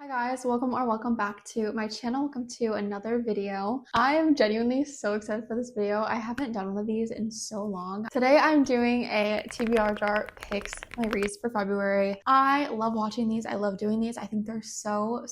Hi guys, welcome back to my channel. Welcome to another video. I am genuinely so excited for this video. I haven't done one of these in so long. Today I'm doing a TBR jar picks my reads for February. I love watching these. I love doing these. I think they're so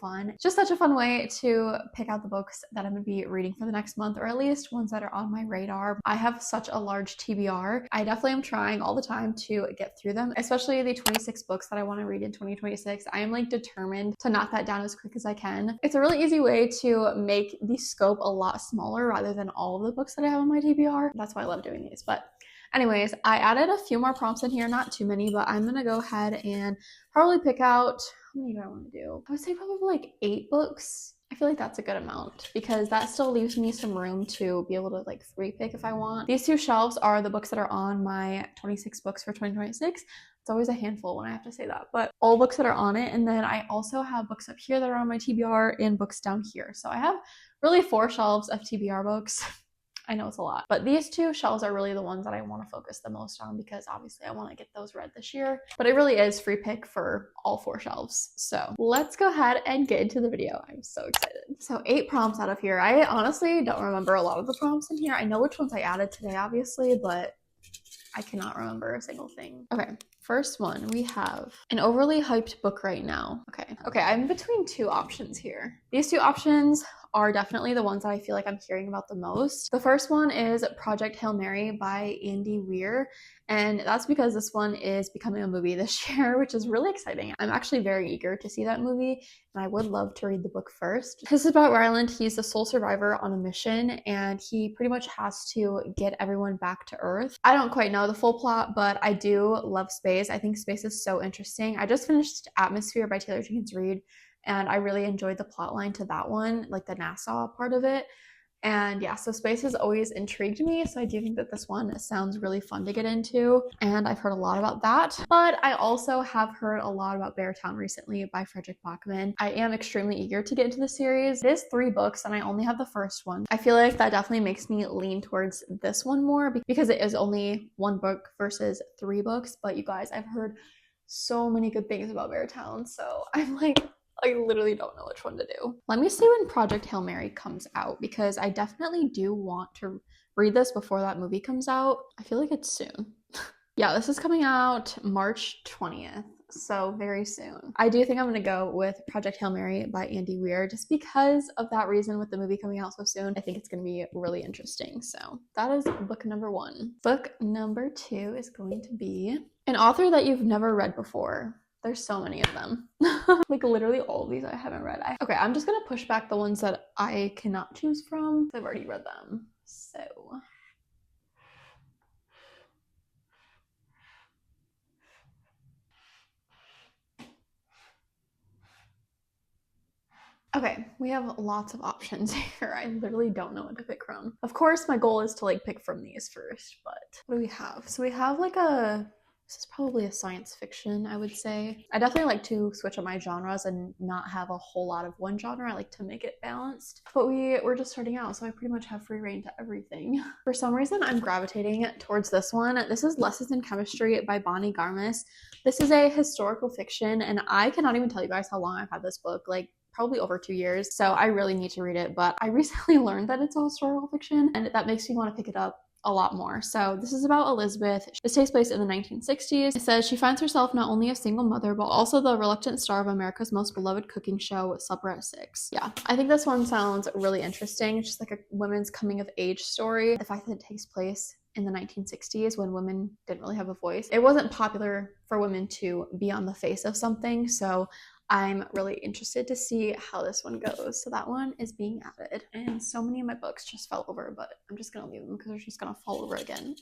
fun. It's just such a fun way to pick out the books that I'm gonna be reading for the next month, or at least ones that are on my radar. I have such a large TBR. I definitely am trying all the time to get through them, especially the 26 books that I want to read in 2026. I am like determined to knock that down as quick as I can. It's a really easy way to make the scope a lot smaller rather than all of the books that I have on my TBR. That's why I love doing these. But anyways, I added a few more prompts in here, not too many, but I'm gonna go ahead and probably pick out, how many do I want to do? I would say probably like 8 books. I feel like that's a good amount because that still leaves me some room to be able to like 3-pick if I want. These 2 shelves are the books that are on my 26 books for 2026. It's always a handful when I have to say that, but all books that are on it. And then I also have books up here that are on my TBR and books down here. So I have really 4 shelves of TBR books. I know it's a lot, but these 2 shelves are really the ones that I want to focus the most on because obviously I want to get those read this year, but it really is free pick for all 4 shelves. So let's go ahead and get into the video. I'm so excited. So 8 prompts out of here. I honestly don't remember a lot of the prompts in here. I know which ones I added today, obviously, but I cannot remember a single thing. Okay, first one, we have an overly hyped book right now. Okay, I'm between 2 options here. These 2 options are definitely the ones that I feel like I'm hearing about the most. The first one is Project Hail Mary by Andy Weir, and that's because this one is becoming a movie this year, which is really exciting. I'm actually very eager to see that movie, and I would love to read the book first. This is about Ryland. He's the sole survivor on a mission, and he pretty much has to get everyone back to Earth. I don't quite know the full plot, but I do love space. I think space is so interesting. I just finished Atmosphere by Taylor Jenkins Reid, and I really enjoyed the plot line to that one, like the NASA part of it. And yeah, so space has always intrigued me, so I do think that this one sounds really fun to get into, and I've heard a lot about that. But I also have heard a lot about Beartown recently by Frederick Bachman. I am extremely eager to get into the series. It is 3 books, and I only have the first one. I feel like that definitely makes me lean towards this one more because it is only 1 book versus 3 books. But you guys, I've heard so many good things about Beartown, so I'm like, I literally don't know which one to do. Let me see when Project Hail Mary comes out because I definitely do want to read this before that movie comes out. I feel like it's soon. Yeah, this is coming out March 20th, so very soon. I do think I'm gonna go with Project Hail Mary by Andy Weir just because of that reason with the movie coming out so soon. I think it's gonna be really interesting. So that is book number 1. Book number 2 is going to be an author that you've never read before. There's so many of them. Like literally all of these I haven't read. Okay, I'm just gonna push back the ones that I cannot choose from. I've already read them. So okay, we have lots of options here. I literally don't know what to pick from. Of course, my goal is to like pick from these first, but what do we have? So we have like this is probably a science fiction, I would say. I definitely like to switch up my genres and not have a whole lot of one genre. I like to make it balanced. But we're just starting out, so I pretty much have free reign to everything. For some reason, I'm gravitating towards this one. This is Lessons in Chemistry by Bonnie Garmis. This is a historical fiction, and I cannot even tell you guys how long I've had this book. Like, probably over 2 years, so I really need to read it. But I recently learned that it's a historical fiction, and that makes me want to pick it up a lot more. So this is about Elizabeth. This takes place in the 1960s. It says she finds herself not only a single mother, but also the reluctant star of America's most beloved cooking show, Supper at 6. Yeah, I think this one sounds really interesting. It's just like a women's coming of age story. The fact that it takes place in the 1960s when women didn't really have a voice. It wasn't popular for women to be on the face of something, so I'm really interested to see how this one goes. So that one is being added. And so many of my books just fell over, but I'm just gonna leave them because they're just gonna fall over again.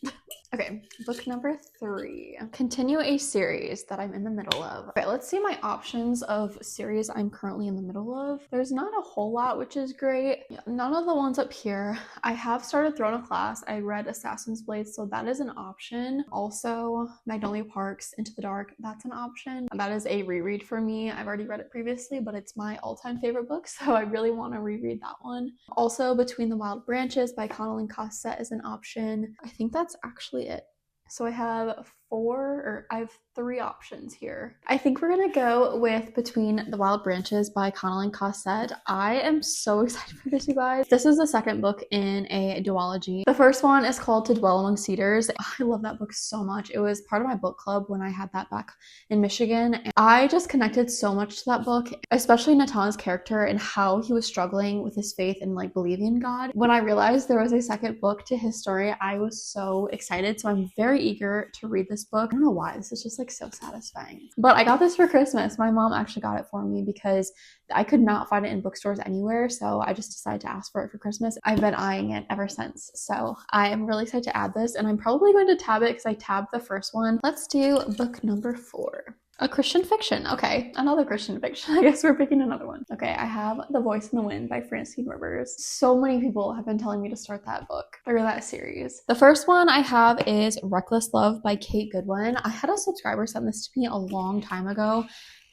Okay, book number 3. Continue a series that I'm in the middle of. Okay, let's see my options of series I'm currently in the middle of. There's not a whole lot, which is great. Yeah, none of the ones up here. I have started Throne of Glass. I read Assassin's Blade, so that is an option. Also, Magnolia Parks, Into the Dark, that's an option. That is a reread for me. I've already read it previously, but it's my all-time favorite book, so I really want to reread that one. Also, Between the Wild Branches by Connell and Cossette is an option. I think that's actually it. So I have I have 3 options here. I think we're gonna go with Between the Wild Branches by Connelly Cossette. I am so excited for this, you guys. This is the second book in a duology. The first one is called To Dwell Among Cedars. I love that book so much. It was part of my book club when I had that back in Michigan. And I just connected so much to that book, especially Natan's character and how he was struggling with his faith and like believing in God. When I realized there was a second book to his story, I was so excited. So I'm very eager to read this book. I don't know why, this is just like so satisfying. But I got this for Christmas. My mom actually got it for me because I could not find it in bookstores anywhere, so I just decided to ask for it for Christmas. I've been eyeing it ever since, so I am really excited to add this, and I'm probably going to tab it because I tabbed the first one. Let's do book number 4. A Christian fiction. Okay, another Christian fiction. I guess we're picking another one. Okay, I have The Voice in the Wind by Francine Rivers. So many people have been telling me to start that book or that series. The first one I have is Reckless Love by Kate Goodwin. I had a subscriber send this to me a long time ago,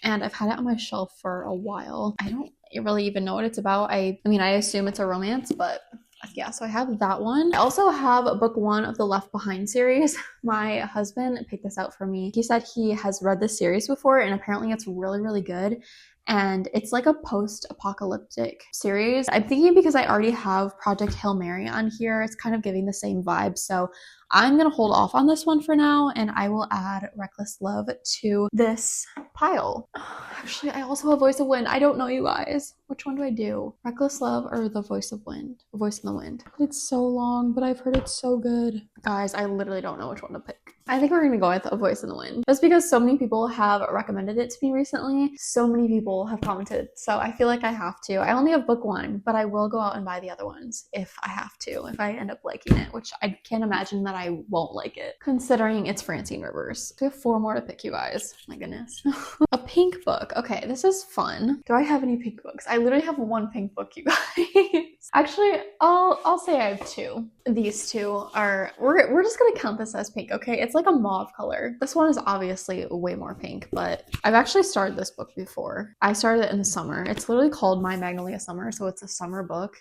and I've had it on my shelf for a while. I don't really even know what it's about. I mean, I assume it's a romance, but yeah, so I have that one. I also have book 1 of the Left Behind series. My husband picked this out for me. He said he has read this series before, and apparently it's really, really good. And it's like a post-apocalyptic series. I'm thinking because I already have Project Hail Mary on here, it's kind of giving the same vibe. So I'm gonna hold off on this one for now, and I will add Reckless Love to this pile. Actually, I also have Voice of Wind. I don't know, you guys. Which one do I do? Reckless Love or The Voice of Wind? Voice in the Wind. It's so long, but I've heard it's so good. Guys, I literally don't know which one to pick. I think we're gonna go with A Voice in the Wind. Just because so many people have recommended it to me recently. So many people have commented. So I feel like I have to. I only have book 1, but I will go out and buy the other ones if I have to, if I end up liking it, which I can't imagine that I won't like it, considering it's Francine Rivers. We have 4 more to pick, you guys. My goodness. A pink book. Okay, this is fun. Do I have any pink books? I literally have 1 pink book, you guys. Actually, I'll say I have 2. These 2 are, we're just gonna count this as pink, okay? It's like a mauve color. This one is obviously way more pink, but I've actually started this book before. I started it in the summer. It's literally called My Magnolia Summer, so it's a summer book.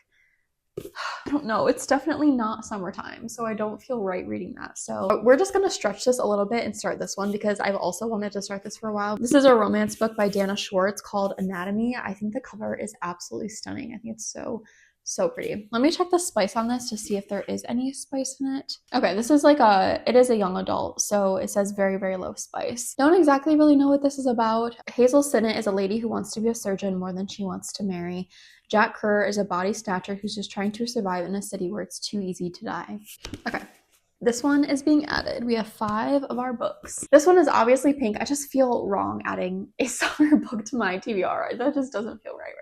I don't know, it's definitely not summertime, so I don't feel right reading that. So we're just gonna stretch this a little bit and start this one because I've also wanted to start this for a while. This is a romance book by Dana Schwartz called Anatomy. I think the cover is absolutely stunning. I think it's so pretty. Let me check the spice on this to see if there is any spice in it. Okay, this is it is a young adult, so it says very, very low spice. Don't exactly really know what this is about. Hazel Sinnott is a lady who wants to be a surgeon more than she wants to marry. Jack Kerr is a body snatcher who's just trying to survive in a city where it's too easy to die. Okay. This one is being added. We have 5 of our books. This one is obviously pink. I just feel wrong adding a summer book to my TBR. That just doesn't feel right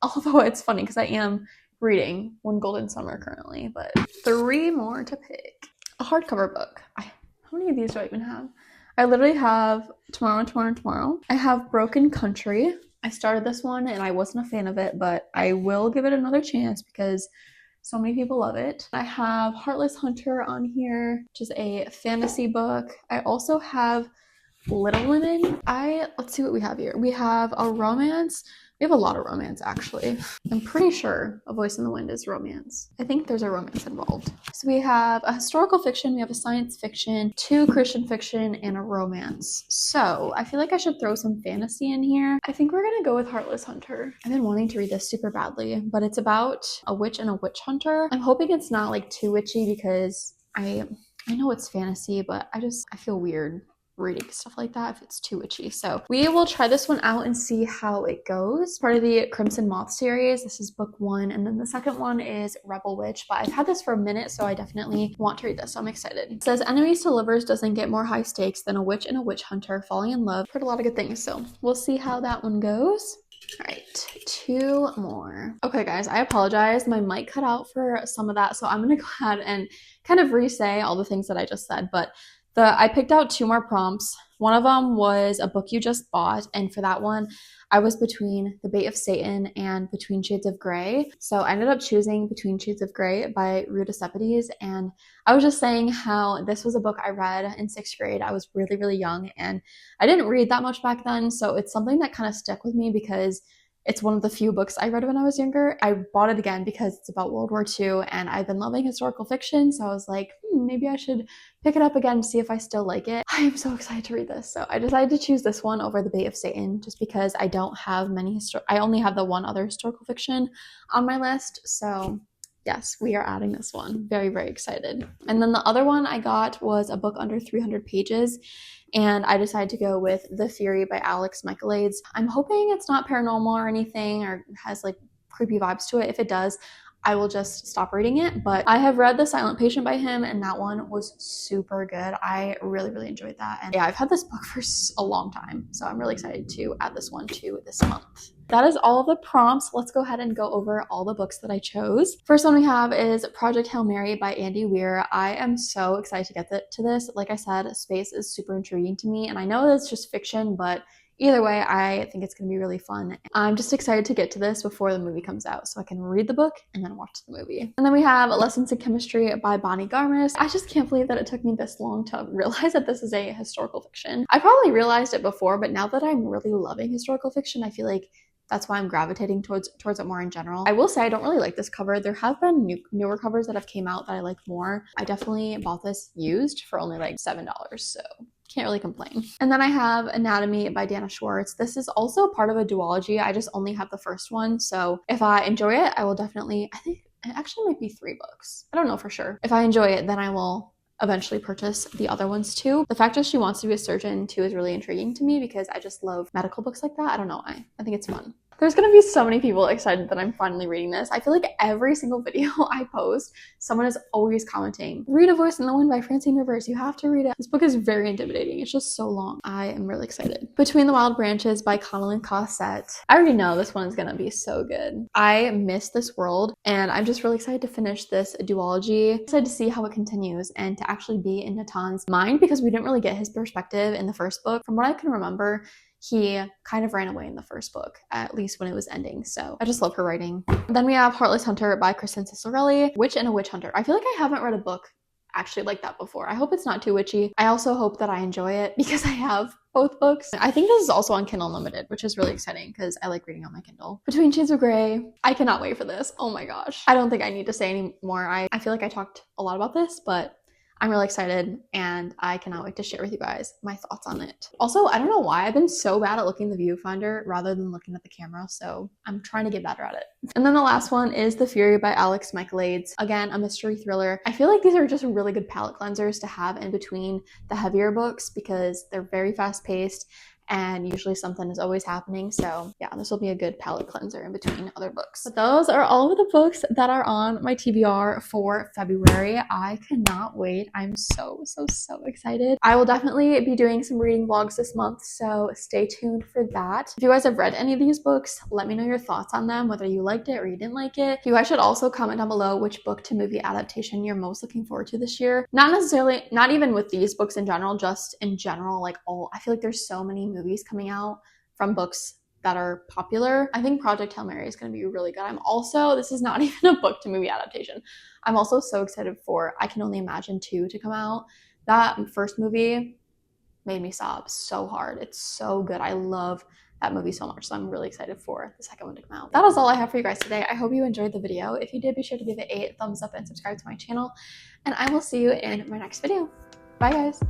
now. Although it's funny because I am reading One Golden Summer currently, but 3 more to pick. A hardcover book. How many of these do I even have? I literally have Tomorrow. I have Broken Country. I started this one and I wasn't a fan of it, but I will give it another chance because so many people love it. I have Heartless Hunter on here, which is a fantasy book. I also have Little Women. Let's see what we have here. We have a romance. We have a lot of romance, actually. I'm pretty sure A Voice in the Wind is romance. I think there's a romance involved. So we have a historical fiction, we have a science fiction, 2 Christian fiction, and a romance. So I feel like I should throw some fantasy in here. I think we're gonna go with Heartless Hunter. I've been wanting to read this super badly, but it's about a witch and a witch hunter. I'm hoping it's not like too witchy because I know it's fantasy, but I feel weird reading stuff like that if it's too witchy. So we will try this one out and see how it goes. Part of the Crimson Moth series. This is book 1, and then the second one is Rebel Witch, but I've had this for a minute, so I definitely want to read this, so I'm excited. It says enemies to lovers doesn't get more high stakes than a witch and a witch hunter falling in love. Heard a lot of good things, so we'll see how that one goes. All right, 2 more. Okay, guys, I apologize. My mic cut out for some of that, so I'm gonna go ahead and kind of re-say all the things that I just said, but I picked out 2 more prompts. One of them was a book you just bought, and for that one, I was between The Bait of Satan and Between Shades of Grey. So I ended up choosing Between Shades of Grey by Ruta Sepetys, and I was just saying how this was a book I read in 6th grade. I was really, really young, and I didn't read that much back then, so it's something that kind of stuck with me because It's one of the few books I read when I was younger. I bought it again because it's about World War II and I've been loving historical fiction. So I was like, maybe I should pick it up again to see if I still like it. I am so excited to read this. So I decided to choose this one over The Bait of Satan just because I don't have many I only have the one other historical fiction on my list. So yes, we are adding this one. Very, very excited. And then the other one I got was a book under 300 pages. And I decided to go with The Fury by Alex Michaelides. I'm hoping it's not paranormal or anything or has like creepy vibes to it. If it does, I will just stop reading it. But I have read The Silent Patient by him and that one was super good. I really, really enjoyed that. And yeah, I've had this book for a long time. So I'm really excited to add this one to this month. That is all of the prompts. Let's go ahead and go over all the books that I chose. First one we have is Project Hail Mary by Andy Weir. I am so excited to get to this. Like I said, space is super intriguing to me. And I know that's just fiction, but either way, I think it's going to be really fun. I'm just excited to get to this before the movie comes out so I can read the book and then watch the movie. And then we have Lessons in Chemistry by Bonnie Garmis. I just can't believe that it took me this long to realize that this is a historical fiction. I probably realized it before, but now that I'm really loving historical fiction, I feel like that's why I'm gravitating towards it more in general. I will say I don't really like this cover. There have been newer covers that have came out that I like more. I definitely bought this used for only like $7, so can't really complain. And then I have Anatomy by Dana Schwartz. This is also part of a duology. I just only have the first one, so if I enjoy it, I will definitely, I think it actually might be 3 books. I don't know for sure. If I enjoy it, then I will eventually purchase the other ones too. The fact that she wants to be a surgeon too is really intriguing to me because I just love medical books like that. I don't know why. I think it's fun. There's gonna be so many people excited that I'm finally reading this. I feel like every single video I post, someone is always commenting, read A Voice in the Wind by Francine Rivers. You have to read it. This book is very intimidating. It's just so long. I am really excited. Between the Wild Branches by Connellan Cossette. I already know this one is gonna be so good. I miss this world and I'm just really excited to finish this duology. I'm excited to see how it continues and to actually be in Natan's mind because we didn't really get his perspective in the first book. From what I can remember, he kind of ran away in the first book, at least when it was ending. So I just love her writing. Then we have Heartless Hunter by Kristen Ciccarelli. Witch and a Witch Hunter. I feel like I haven't read a book actually like that before. I hope it's not too witchy. I also hope that I enjoy it because I have both books. I think this is also on Kindle Unlimited, which is really exciting because I like reading on my Kindle. Between Shades of Grey. I cannot wait for this. Oh my gosh. I don't think I need to say any more. I feel like I talked a lot about this, but I'm really excited and I cannot wait to share with you guys my thoughts on it. Also, I don't know why I've been so bad at looking at the viewfinder rather than looking at the camera, so I'm trying to get better at it. And then the last one is The Fury by Alex Michaelides. Again, a mystery thriller. I feel like these are just really good palette cleansers to have in between the heavier books because they're very fast paced and usually something is always happening. So yeah, this will be a good palette cleanser in between other books. But those are all of the books that are on my TBR for February. I cannot wait. I'm so excited. I will definitely be doing some reading vlogs this month, so stay tuned for that. If you guys have read any of these books, let me know your thoughts on them, whether you liked it or you didn't like it. You guys should also comment down below which book to movie adaptation you're most looking forward to this year. Not necessarily, not even with these books in general, just in general, like I feel like there's so many movies coming out from books that are popular. I think Project Hail Mary is going to be really good. This is not even a book to movie adaptation. I'm also so excited for I Can Only Imagine 2 to come out. That first movie made me sob so hard. It's so good. I love that movie so much, so I'm really excited for the second one to come out. That is all I have for you guys today. I hope you enjoyed the video. If you did, be sure to give it a thumbs up and subscribe to my channel, and I will see you in my next video. Bye guys.